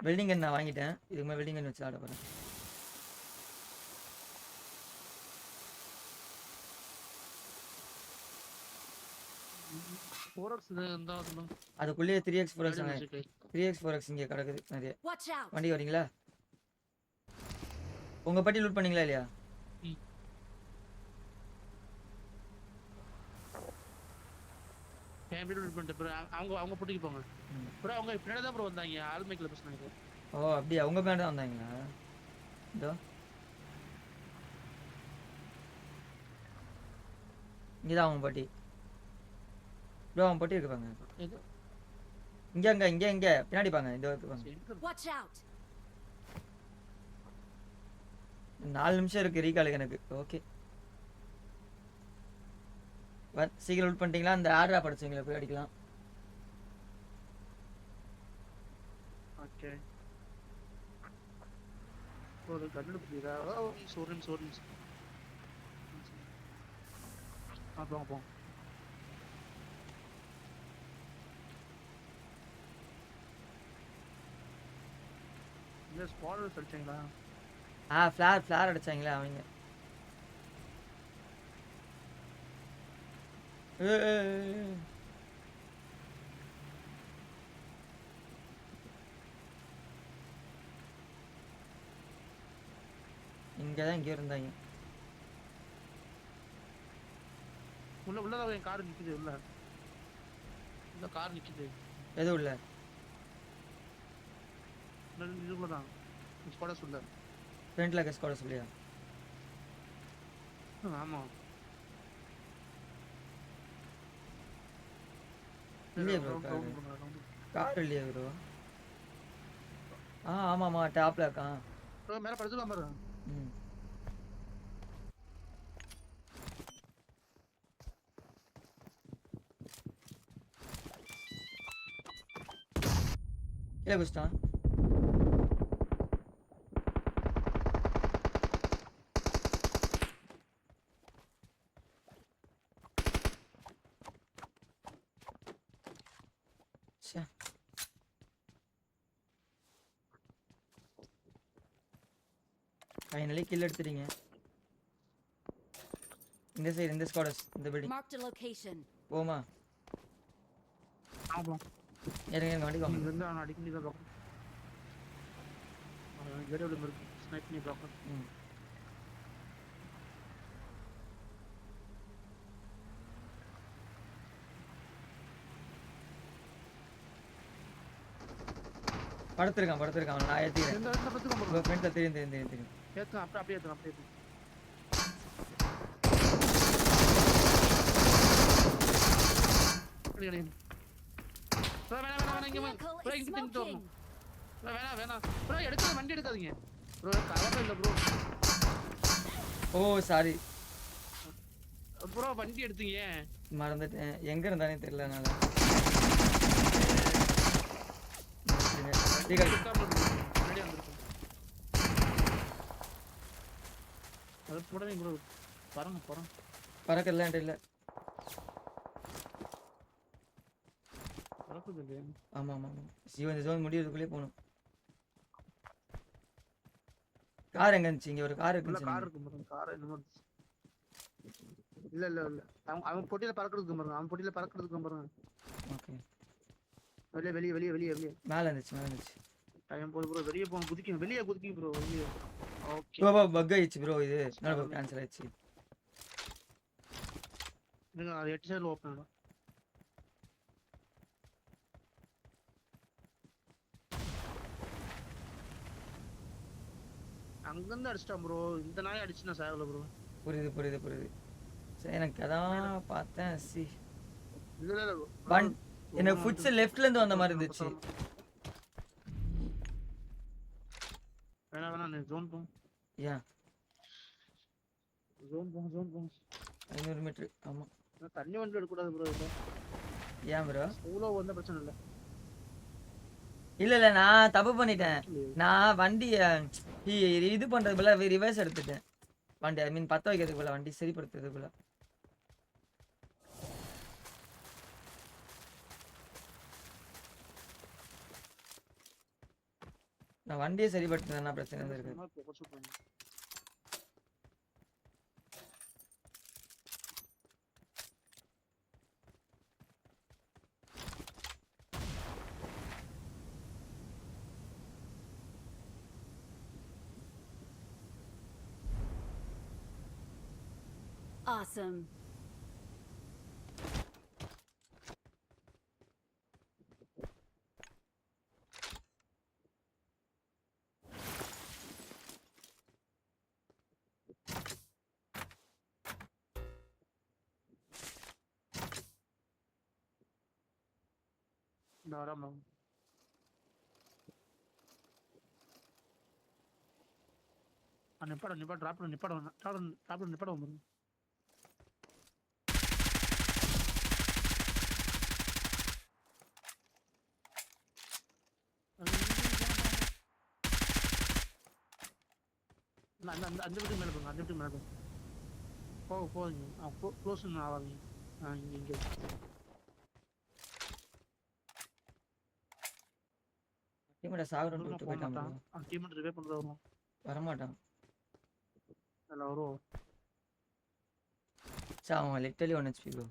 Welding கன் நான் வாங்கிட்டேன். இதுக்கு மேலே வெல்டிங் கன் வச்சு ஆட போகிறேன். அதுக்குள்ளேயே 3x 4x 3x 4x இங்கே கிடக்குது நிறைய. வண்டி வரீங்களா? உங்க பட்டி லூட் பண்ணீங்களா இல்லையா? அவங்க போட்டிக்கு போங்க ப்ரோ. அவங்க பின்னாடி தான் ப்ரோ வந்தாங்க. ஆல்மைக்ல பேசுனாங்க. ஓ அப்படியே அவங்க பின்னாடி தான் வந்தாங்களா? இதோ இங்கதான் அவங்க பாட்டி ப்ரோ. அவங்க பாட்டி இருப்பாங்க இங்க இங்க இங்க இங்க பின்னாடி பாங்க. இந்த இருப்பாங்க. 4 நிமிஷம் இருக்கு ரீகாலுக்கு எனக்கு. ஓகே சீக்கிரம் லூட் பண்ணிட்டீங்களா? அந்த ஆர்டரா படிச்சீங்களா? போய் அடிக்கலாம். ஓகே ஒரு கண்ணு புடிடா. ஓ சோரன் அப்போ இந்த ஸ்பாடர் அடிச்சீங்களா? ஃப்ளார் அடிச்சாங்களா அவங்க? இங்கதான் இங்க இருந்தாங்க. உள்ளதான் என் கார் நிக்குது. உள்ள கார் நிக்குது. எது உள்ள? இதுக்குள்ளதான் ஸ்குவாடர்ஸ் உள்ள. ஃப்ரண்ட்ல இருக்க ஸ்குவாடர்ஸ் இல்லையா? ஆமா இல்லையே ப்ரோ. கார் இல்லையே ப்ரோ. ஆமாமா டாப்ல இருக்கான் ப்ரோ. மேல படுத்துலாம் பாரு. கீழே குச்சிட்டான். Finally kill எடுத்துறீங்க. இந்த சைடு இந்த ஸ்குவாடர்ஸ் இந்த பில்டிங். Marked a location. போமா. ஆமா ஏறுங்க வண்டி வாங்க. இங்க இருந்து அவன் அடிக்கடி தான் பாக்க. வேற ஒரு ஸ்னைப் பண்ணி பாக்க. படுத்துருக்கான். நான் ஏத்திறேன். இந்த படுத்துக்கான் ப்ரோ. ஃப்ரெண்ட்ல தெரியும். ஏத்து அப்படியே ஏத்து. வேணாம் இங்க வேணாம் ப்ரோ. எடுக்காத வண்டி எடுக்காதீங்க ப்ரோ. கவர்ல இல்ல ப்ரோ. ஓ சாரி ப்ரோ. வண்டி எடுத்தீங்க மறந்துட்டேன். எங்க இருந்தானே தெரியல. நான் அது போடவே ப்ரோ. போறோம் பறக்கல இல்ல. ஆமா இந்த ஜோன் முடியறதுக்குள்ளே போகணும். கார் எங்க இருந்துச்சு? இங்க ஒரு கார் இருக்கு. கார் இல்ல அவன் பொட்டியில பறக்கிறதுக்கு பாருங்க. ஓகே வெளியே மேல இருந்துச்சு. டைம் போது ப்ரோ. வெளியே போங்க. வெளியே குதிக்கும் ப்ரோ. வெளியே. ஓகே ப்ரோ பக் ஆயிடுச்சு ப்ரோ. இது என்ன கேன்சல் ஆயிடுச்சு. நீங்க 8 சைடுல ஓபன் பண்ணலாம். அங்கிருந்து அடிச்சிட்டான் ப்ரோ. இந்த நாய் அடிச்சுனா சாகல ப்ரோ. புரியுது. சரி எனக்கு அதான் பார்த்தேன். இல்ல எனக்கு ஃபுட்ஸ் லெஃப்ட்ல இருந்து வந்த மாதிரி இருந்துச்சு. வேணா நீ ஜோன் போ. ஏன் ஜோன் போ 500 மீட்டர். ஆமா தண்ணி வண்டி எடுக்க கூடாது ப்ரோ. ஏன் ப்ரோ? ஸ்லோ வந்தா பிரச்சனை இல்ல நான் தப்பு பண்ணிட்டேன். நான் வண்டி இது பண்றதுக்குள்ள ரிவர்ஸ் எடுத்துட்டேன். வண்டி ஐ மீன் பத்த வைக்கிறதுக்குள்ள வண்டி சரிப்படுத்துறதுக்குள்ள. நான் வண்டியை சரிப்படுத்தினா பிரச்சனை இருக்கு. சும்மா போக சொல்றேன். Awesome. இந்த வராம நிப்பாட டிராப் நிப்பாட வந்துடும். அந்த வீட்டுக்கு மேலே போங்க, அந்த வீட்டுக்கு மேலே போங்க. போதுங்க, க்ளோஸ் ஆகாதீங்க. இங்கே டீமோட சாகுறோம் விட்டு போயிட்டான். அவன் டீம் ரிவே பண்ணுறது வருவான். வரமாட்டான். அதில் வருவோம். சரி அவன் லிட்டலி 1 HP ப்ரோ.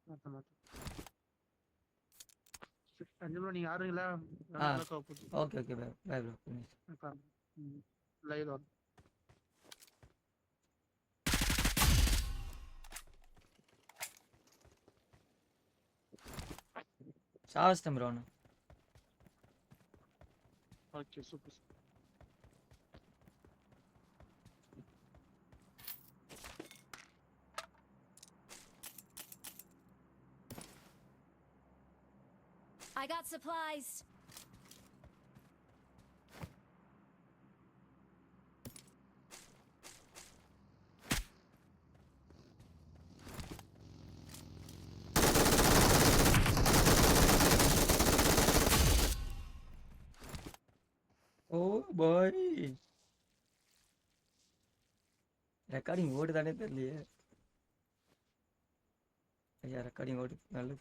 மாட்டேன். 5 ப்ரோ நீங்கள் யாருங்களா? Okay okay bye bye bro. Live வரும். சாவஸ்டம் bro. Okay super. I got supplies. Oh boy. Recording ஓடுதானே தெரியலையே. ஐயா ரெக்கார்டிங் ஓடு நல்லது.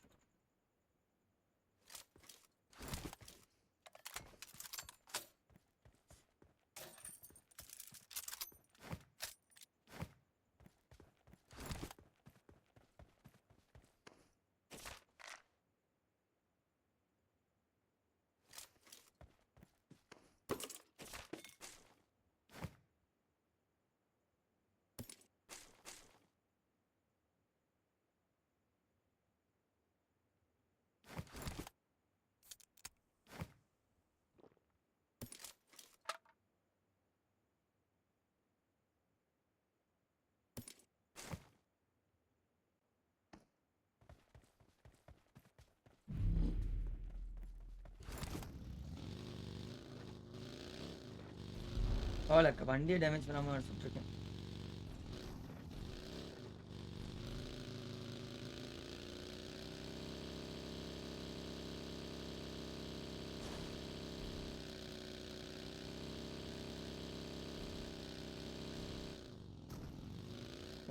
பரவாயில்ல வண்டியை டேமேஜ் பண்ணாமல் அடிச்சுட்ருக்கேன்.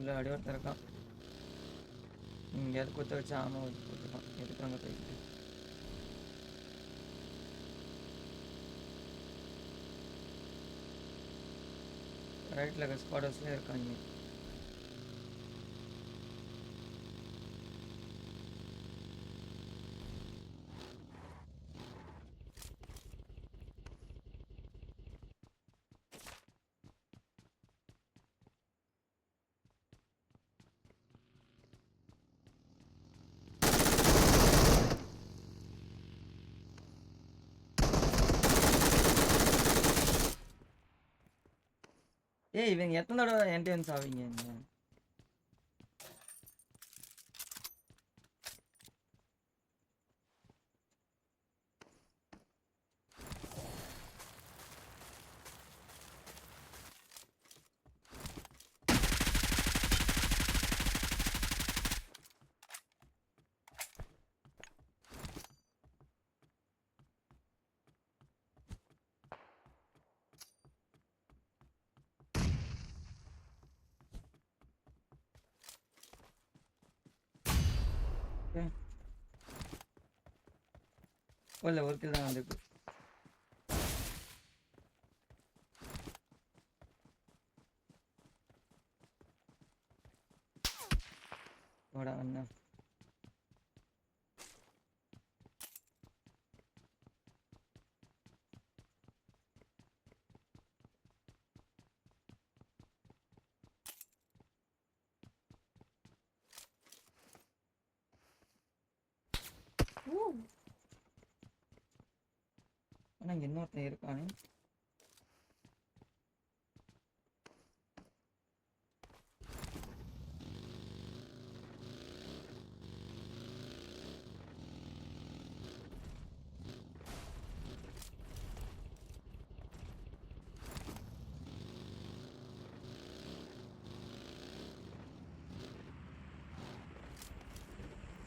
இல்லை அடிவாரத்தில் இருக்கான். எங்கேயாவது குத்த வச்சு ஆமாம் வச்சு போட்டுருக்கான். எதுக்கு அங்கே போயிட்டு ரைட்டில் ஸ்குவாடர்ஸ்லேயே இருக்காங்க. ஏய் இவங்க எத்தனை தடவை என்ட்ரன்ஸ் ஆவீங்க? இல்லை ஒரு கில் தான் வந்துருக்கு. ஓடா அண்ணா ஆனால் இங்கே இன்னொருத்தன் இருக்கானே.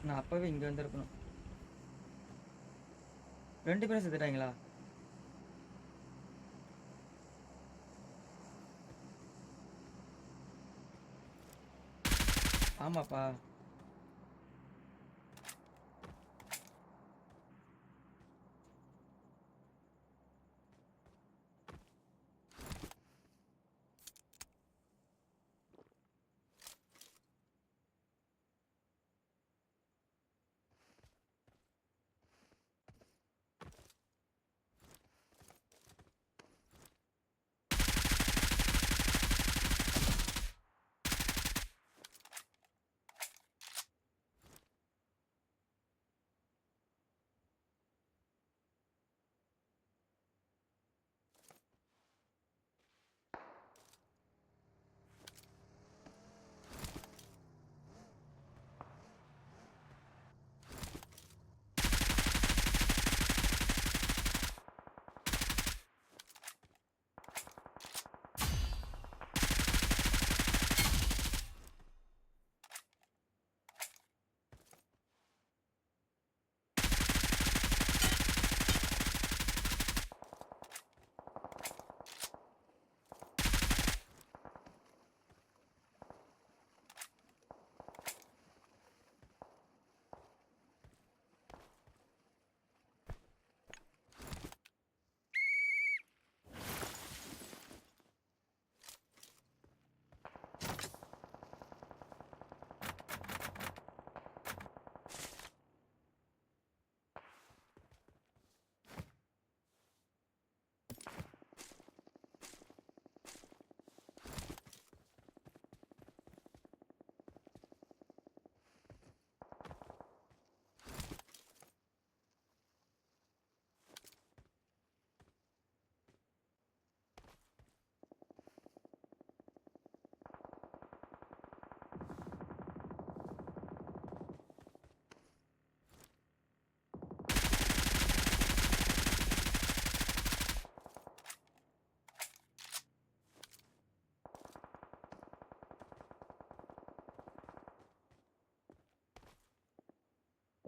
நான் அப்பவே இங்கே வந்துருக்கணும். 2 பேரும் செத்துட்டாங்களா? ஆமாப்பா.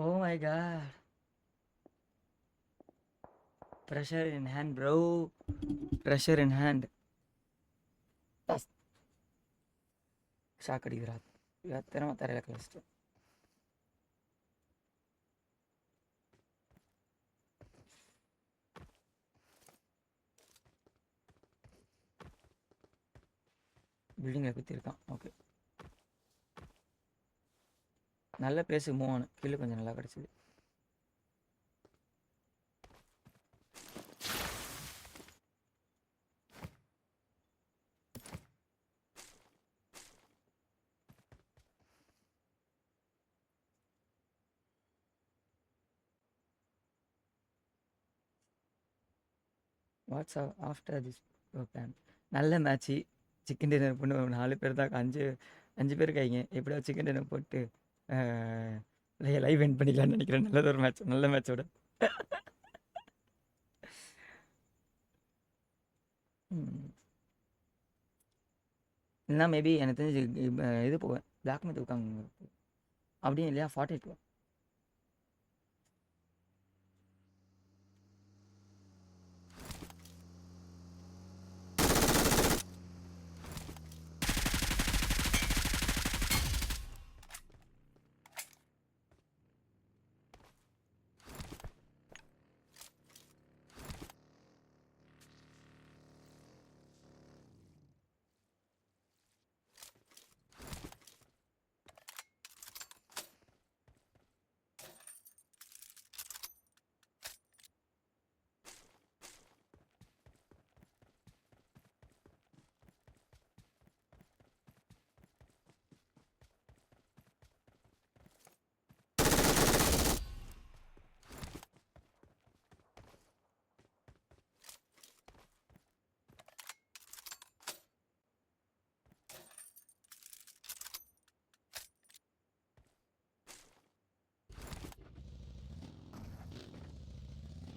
Oh my god. Pressure in hand bro. Pressure in hand. Shock அடிக்கிறா. திறமை தரையில் கழிச்சிட்டு. பில்டிங்கில் குத்திருக்கான். ஓகே, நல்ல பிளேஸுக்கு மூவ் ஆனு. கீழே கொஞ்சம் நல்லா கிடச்சிது. What's after this plan. நல்ல மேட்ச்சு. சிக்கன் டின்னர் பண்ணி 4 பேர் தான், 5 பேர் கைங்க. எப்படியாவது சிக்கன் டின்னர் போட்டு லைவ் எண்ட் பண்ணிக்கலாம்னு நினைக்கிறேன். நல்லது ஒரு மேட்ச், நல்ல மேட்சோட. இல்லைனா மேபி எனக்கு தெரிஞ்சு இது போவேன், பிளாக் மேத் உட்காங்க. அப்படியும் இல்லையா 48 போவேன்.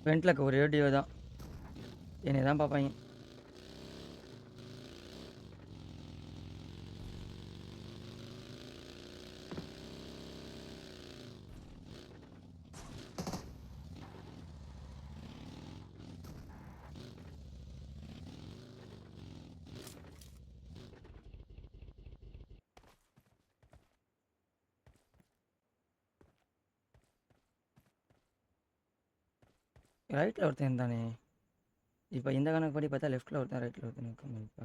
ஃப்ரண்ட்டில் ஒரே டியோ தான் என்னை தான் பார்ப்பாங்க. ரைட்டில் ஒருத்தன் இருந்தானே. இப்போ இந்த கணக்கு படி பார்த்தா லெஃப்ட்டில் ஒருத்தன் ரைட்டில் ஒருத்தன் இருக்காங்க. இப்போ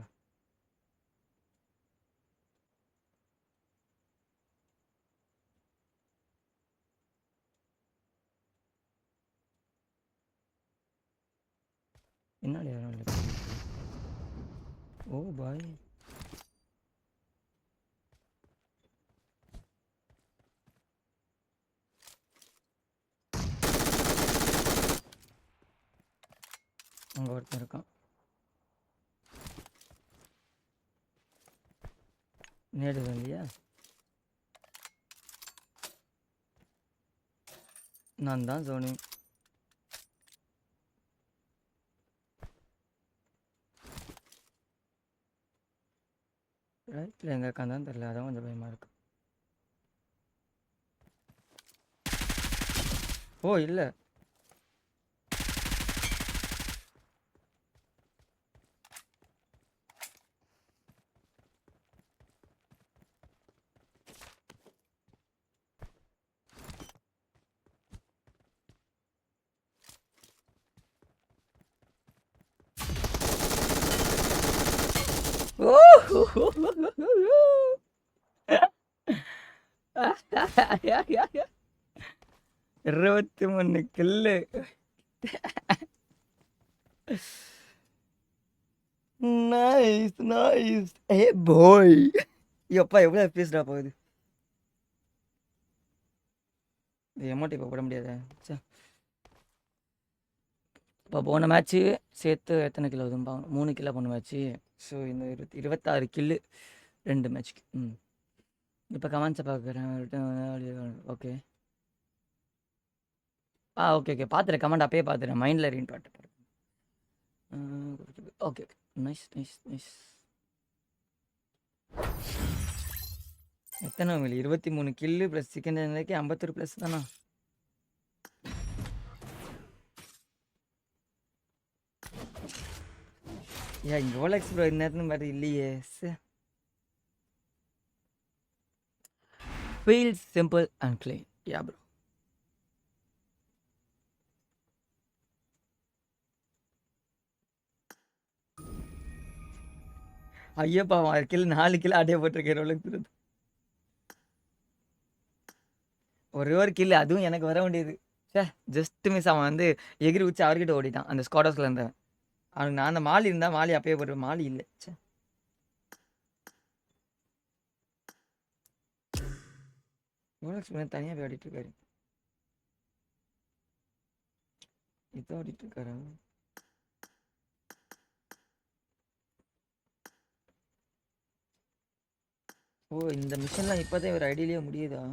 பின்னாடி யாரும் இல்லை. ஓ பாய். அங்கே ஒருத்தன் இருக்கான். நேடு இல்லையா? நான் தான் சோனி. ரைட்டில் எங்கே இருக்கான்னு தெரியல, அதான் கொஞ்சம் பயமாக இருக்கு. ஓ இல்லை. ஓ 23 கில்லு. Nice nice. ஏ பாய். எப்பா எவ்வளோ பேசுடா போகுது. எமௌண்ட் இப்போ போட முடியாதா? சே, இப்போ போன மேட்ச்சு சேர்த்து எத்தனை கிலோ வருதுன்னு பார்க்கணும். 3 கிலோ போன மேட்ச்சு. ஸோ இந்த 26 கில்லு 2 மேட்ச்க்கு. இப்போ கமெண்ட்ஸை பார்க்குறேன். ஓகே ஓகே ஓகே பார்த்துறேன். கமெண்ட் அப்பயே பார்த்துறேன். மைண்டில் ரீன் பாட்டு பாரு. Okay okay nice nice nice. எத்தனை உங்களுக்கு 23 கில்லு ப்ளஸ் சிக்கன் டின்னருக்கு 51 ப்ளஸ் தானா? ஏன் இங்கே ஓலக்ஸ் ப்ரோ இந்த மாதிரி இல்லையே. Feels simple and clean. Yeah bro. ஐயப்பா 4 கிலோ ஆட்டே போட்டிருக்கேன் ரோலக்ஸ். ஒரே ஒரு கில்லு, அதுவும் எனக்கு வர வேண்டியது. சே ஜஸ்ட் மிஸ். அவன் வந்து எகிரி வச்சு அவர்கிட்ட ஓடிட்டான். அந்த ஸ்குவாடர்ஸில் இருந்தவன். அவனுக்கு நான் அந்த மாலி இருந்தால் மாலி அப்பயே போட்டுருவேன். மாலி இல்லை. சே ரோலக்ஸ் தனியாக போய் ஆடிட்டு இருக்காரு. இதான் ஆடிட்டு இருக்காரா? ஓ இந்த மிஷன்லாம் இப்போதான் ஒரு ஐடியிலேயே முடியுதா?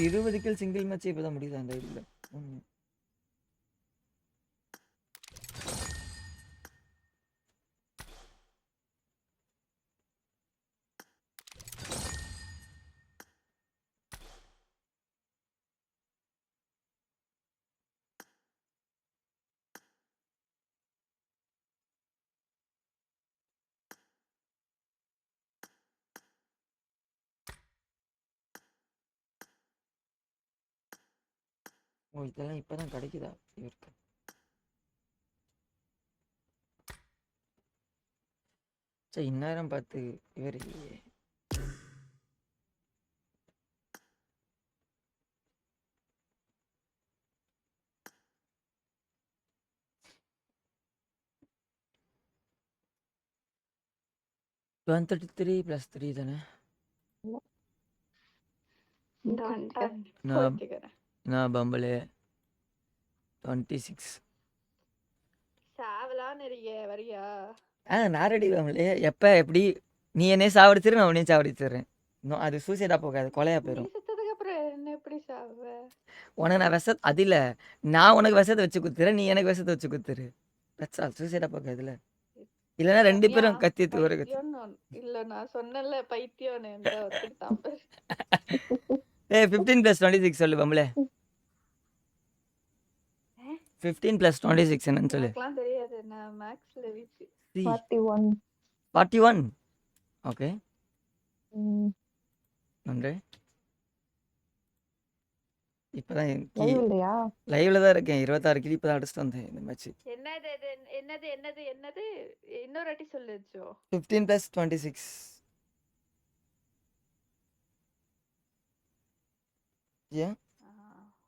20 கில் சிங்கிள் மேட்ச் இப்போதான் முடியுதா அந்த ஐடியில்? ஓ இதெல்லாம் இப்போதான் கிடைக்குதா இவருக்கு? சரி இந்நேரம் பார்த்து இவர் இல்லையே. $133 + 3 தானே? நான் பம்பளே 26. நான் ரெடி பம்பளே. எப்போ எப்படி நீ என்னையே சாவடிச்சிரு, நான் உன்னையும் சாவடிச்சிடுறேன். இன்னும் அது சூசைடாக போகாது, கொலையாக போயிடும். அவ உனக்கு நான் அது இல்லை, நான் உனக்கு விஷத்தை வச்சு குத்துறேன், நீ எனக்கு விஷத்தை வச்சு குத்துரு. That's all. சூசைடாக பார்க்க இதில் இல்லைன்னா 2 ரம்யா பேரும் கத்தி ஒரு கத்தி. இல்ல நான் சொன்னல பைத்தியம்னு இந்த ஒத்துக்கிட்டான் பாரு. ஏய் 15+26 சொல்லு பம்பளே. 15+26 என்னன்னு சொல்லு. எனக்குலாம் தெரியாது, நான் மேக்ஸ்ல வீச்சு. 41. 41. ஓகே ம். நன்றி. இப்போதான் லைவ் இல்லையா? லைவ்ல தான் இருக்கேன். 26 கிலி இப்போ தான் அடிச்சுட்டு வந்தேன் இந்த மேட்ச். என்னது இது? என்னது என்னது என்னது? இன்னொரு வாட்டி சொல்லுச்சோ. 15+26. ஏன்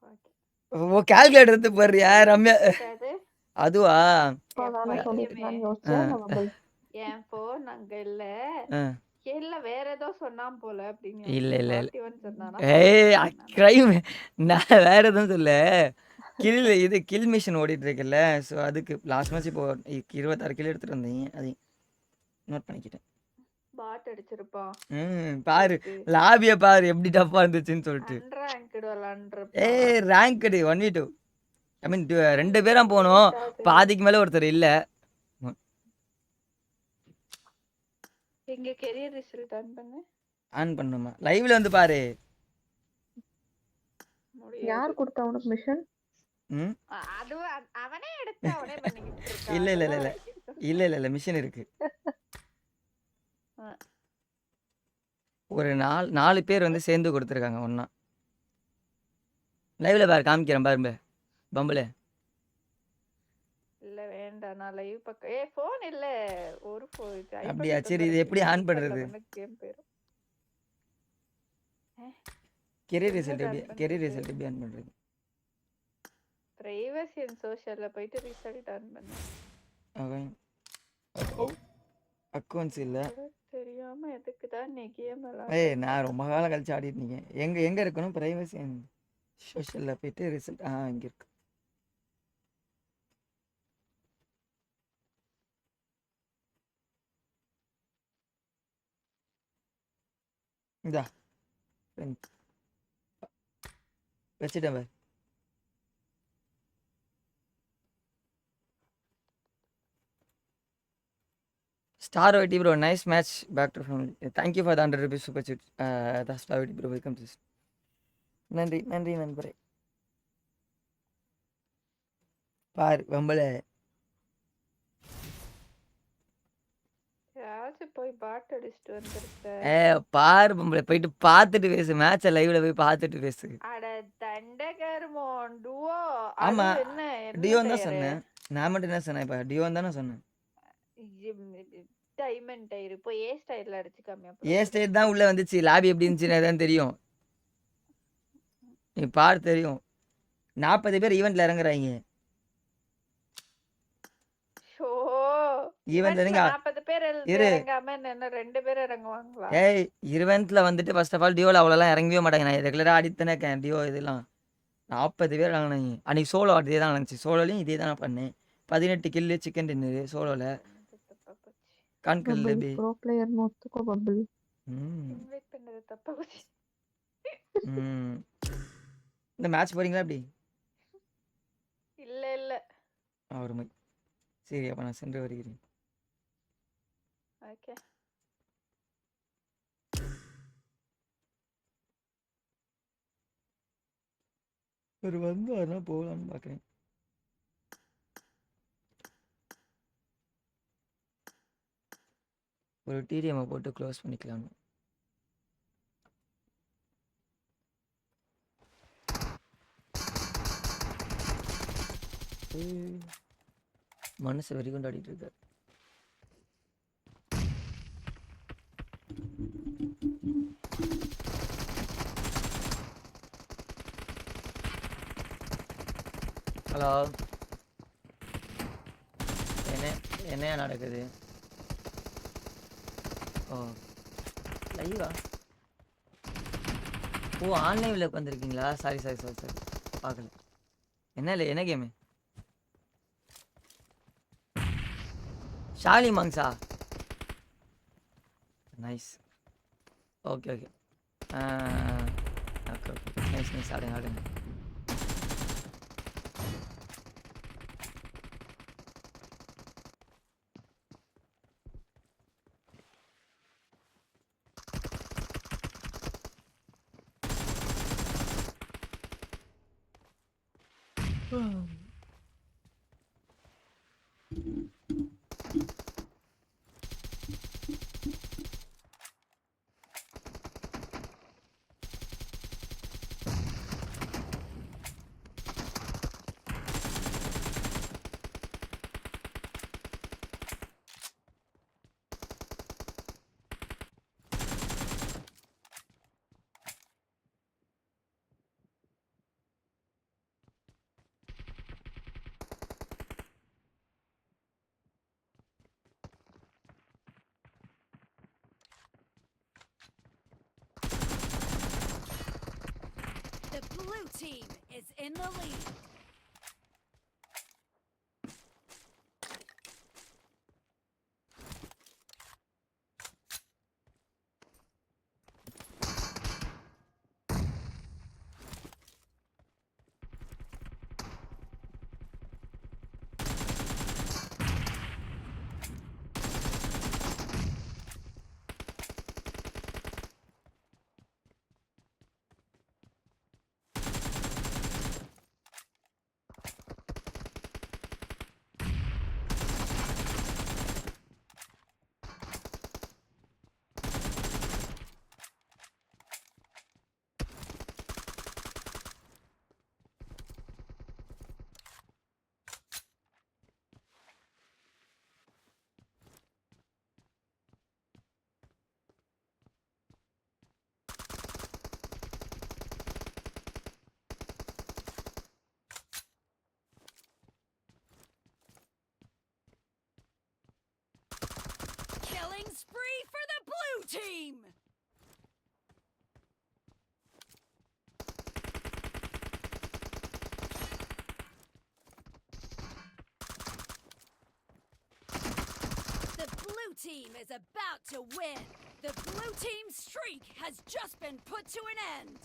ஓகே. ஓ கால்குலேட்டர் எடுத்து போடுறியா ரம்யா? அது அதுவா? இப்பதானே சொல்லிட்டு இருக்கான்னு யோசிச்சேன் நான் bubble. என் போன் அங்க இல்ல. ஆ. இல்ல வேற ஏதோ சொன்னான் போல அப்படின்னு. இல்ல, இல்ல, இல்ல. 41 சொன்னானா? ஏய் கிரைம். நான் வேற எதுவும் சொல்ல. கில் மிஷின் ஓடிட்டு இருக்குல்ல, ஸோ அதுக்கு லாஸ்ட் மேட்ச் இப்போ 26 கிலோ எடுத்துட்டு வந்தீங்க, அதையும் நோட் பண்ணிக்கிட்டேன். பாட் அடிச்சிருப்பான். பாரு லாபிய பாரு எப்படி டஃப்பா இருந்துச்சுன்னு சொல்லிட்டு. அன்ரேங்க்டு விளையாண்டுருப்பான். ஏய் ரேங்க்டு 1v2. ஐ மீன் 2 பேரா போனோம், பாதிக்கு மேல ஒருத்தர் இல்ல. எங்க கெரியர் ரிசல்ட் ஆன் பண்ணு. ஆன் பண்ணுமா? லைவ்ல வந்து பாரு. முடியாது. யார் கொடுத்தா உனக்கு மிஷன்? ம் அதுவும் அவனே எடுத்து அவனே பண்ணிக்கிட்டு இருக்கான். இல்ல, இல்ல, இல்ல, இல்ல. அதெல்லாம் இல்ல மிஷின் இருக்கு. ஒரு 4 பேர் வந்து சேர்ந்து கொடுத்துருக்காங்க ஒண்ணா. லைவ்ல பாரு, காமிக்கிறேன் பாருங்க பம்புல. இல்ல வேண்டாம், நான் லைவ் பக்கம். போன் இல்ல, ஒரு போன். அப்படியா? சரி, இது எப்படி ஆன் பண்றது? கேம் போயிரும். கெரியர் ரிசல்ட் எப்படி ஆன் பண்றது? பிரைவசி அண்ட் சோஷியல்ல போயிட்டு ரிசல்ட் ஆன் பண்ணு. அக்கௌண்ட்ஸ் இல்ல. தெரியாம எதுக்கு தான் நீ கேம் ஏய் நான் ரொம்ப காலம் கழிச்சு ஆடிட்டு இருக்கேன். எங்க இருக்கணும்? பிரைவசி அண்ட் சோஷியல்ல போயிட்டு ரிசல்ட் இங்க இருக்கு. இந்தா வச்சுட்டேன் பாரு. Star OT bro, nice match. Back to family. Thank you for the 100 rupees super chat. The Star OT bro, welcome to this. நன்றி நண்பரே. பாரு வம்பளே. யாராச்சும் போய் பாட் அடிச்சுட்டு வந்திருக்க. பாரு வம்பளே, போயிட்டு பார்த்துட்டு பேசு. மேட்சை லைவ்ல போய் பார்த்துட்டு பேசு. அட தண்டகர்மோன் டுவோ. ஆமா, என்ன டியோன் தான் சொன்னேன். நான் மட்டும் என்ன சொன்னேன்? இப்ப டியோன் தானே சொன்னேன். டைமண்ட் டயர் போய் ஏ ஸ்டைல்ல அடிச்சுக்காம. ஏ ஸ்டேட் தான் உள்ள வந்துச்சு. லாபி எப்படி இருந்துச்சுன்னு தான் தெரியும். நீ பாரு தெரியும். 40 பேர் ஈவெண்ட்ல இறங்குறாங்க. ஷோ ஈவெண்ட்ல நீங்க 40 பேர் இரு. இறங்காம என்ன 2 பேர் இறங்குவாங்களா? ஏய் ஈவெண்ட்ல வந்துட்டு ஃபர்ஸ்ட் ஆஃப் ஆல் டியோல அவ்வளோலாம் இறங்கவே மாட்டாங்க. நான் ரெகுலரா ஆடித்தானே இருக்கேன் டியோ. இதெல்லாம் 40 பேர் இறங்கினாங்க. அன்னைக்கு சோலோ அதே தான் நடந்துச்சு. சோலோலையும் இதே தான் பண்ணேன். 18 கில்லு, சிக்கன் டின்னரு சோலோல. கான்கல் Bubble, பி. pro player ஒத்துக்கோ bubble. இன்வைட் பண்ணது தப்பா போச்சு. இந்த மேட்ச் போறீங்களா எப்படி? இல்ல ஒரு மாதிரி. சரி அப்ப நான் சென்று வருகிறேன். ஓகே. ஒரு வந்து அதெல்லாம் போகலான்னு பார்க்குறேன். ஒரு டிடிஎம்மை போட்டு க்ளோஸ் பண்ணிக்கலாம். மனசு வெறி கொண்டாடிட்டு இருக்காரு. ஹலோ, என்ன நடக்குது? ஓ லைவா? ஓ ஆன்லைனில் உட்காந்துருக்கீங்களா? சாரி பார்க்கல. என்ன இல்லை, என்ன கேமு? ஷாலி மாங்ஸா? Nice. Okay okay. Nice nice ஆடுங்க ஆடுங்க. The blue team is in the lead. Killing spree for the blue team! The blue team is about to win! The blue team's streak has just been put to an end!